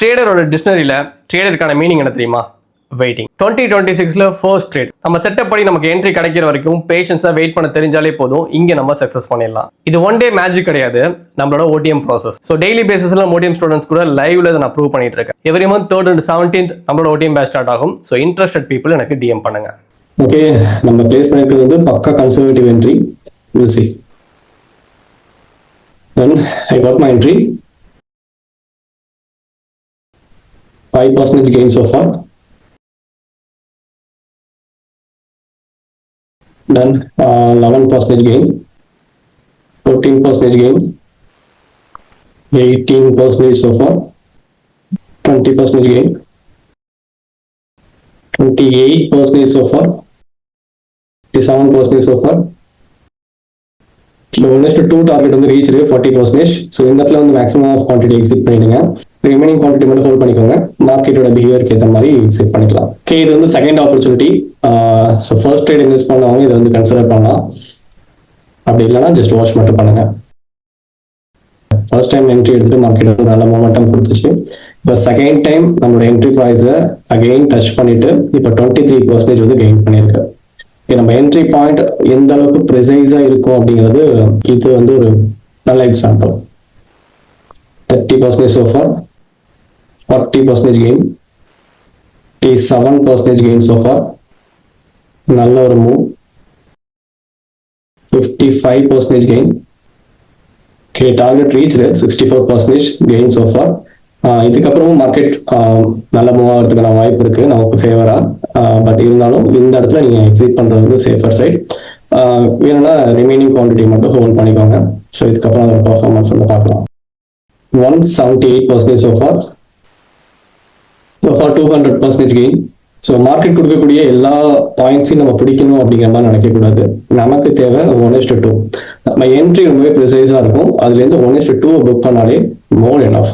ட்ரேடரோட டிக்ஷனரியில ட்ரேடருக்கான meaning என்ன தெரியுமா? Waiting. 2026ல ஃபர்ஸ்ட் ட்ரேட். நம்ம செட்டப் படி நமக்கு என்ட்ரி கிடைக்கிற வரைக்கும் பேஷன்ஸா வெயிட் பண்ண தெரிஞ்சாலே போதும், இங்க நம்ம சக்சஸ் பண்ணிடலாம். இது ஒன் டே மேஜிக் கிடையாது, நம்மளோட ஓடிஎம் ப்ராசஸ். ஸோ டெய்லி பேசிஸ்ல ஓடிஎம் ஸ்டூடெண்ட்ஸ் கூட லைவ்ல நான் ப்ரூவ் பண்ணிட்டு இருக்கேன். Every month 3rd and 17th நம்மளோட ஓடிஎம் பேட்ச் ஸ்டார்ட் ஆகும். ஸோ இன்ட்ரெஸ்டட் பீப்புள் எனக்கு டிஎம் பண்ணுங்க. ஓகே, நம்ம பிளேஸ் பண்ணிக்கிறது வந்து பக்கா conservative entry. We'll see. Then I got my entry. 5% gain so far. Done. 11% gain. 14% gain. 18% so far. 20% gain. 28% so far. 57% so far. ஒன்ஸ்ட் 2 target வந்து reach 40%. So இந்த இடத்துல வந்து மேக்ஸிமம் ஆஃப் குவான்டிட்டி எக்ஸிட் பண்ணிடுங்க. Remaining quantity மட்டும் hold பண்ணிக்கோங்க. மார்க்கெட்டோட பிஹேவியருக்கு ஏற்ற மாதிரி எக்ஸிட் பண்ணிக்கலாம். ஓகே, இது வந்து second opportunity. So first trade invest பண்ணவங்க இதை வந்து கன்சிடர் பண்ணலாம். அப்படி இல்லைன்னா ஜஸ்ட் வாட்ச் மட்டும் பண்ணுங்க. ஃபர்ஸ்ட் டைம் என்ட்ரி எடுத்துட்டு மார்க்கெட் வந்து நல்ல மொமெண்டம் கொடுத்துச்சு. இப்போ செகண்ட் டைம் நம்மளோட என்ட்ரி ப்ரைஸை அகெயின் டச் பண்ணிட்டு இப்போ 23% வந்து கெயின் பண்ணியிருக்கு. நம்ம என்ட்ரி பாயிண்ட் எந்த அளவுக்கு ப்ரிசைஸா இருக்கும் அப்படிங்கிறது இது வந்து ஒரு நல்ல example. 30% so far, 40% gain, 7% gain so far. நல்ல ஒரு move. 55% gain. Okay, target reached 64% gain so far. இதுக்கப்புறமும் மார்க்கெட் நல்ல மூவ் ஆகிறதுக்கான வாய்ப்பு இருக்கு நமக்கு ஃபேவரா. பட் இருந்தாலும் இந்த இடத்துல நீங்க எக்ஸிட் பண்றது வந்து சேஃபர் சைட். வேணும்னா ரிமைனிங் குவான்டிட்டி மட்டும் ஹோல்ட் பண்ணிக்கோங்க. ஸோ இதுக்கப்புறம் அதோட பர்ஃபார்மன்ஸ் வந்து பார்க்கலாம். 178% so far. 200% gain. So market கொடுக்கக்கூடிய எல்லா பாயிண்ட்ஸையும் நம்ம பிடிக்கணும் அப்படிங்கிற மாதிரி நினைக்கக்கூடாது. நமக்கு தேவை 1:2. நம்ம என்ட்ரி ரொம்பவே ப்ரிசைஸா இருக்கும். அதுலேருந்து 1:2 புக் பண்ணாலே மோர் எனஃப்.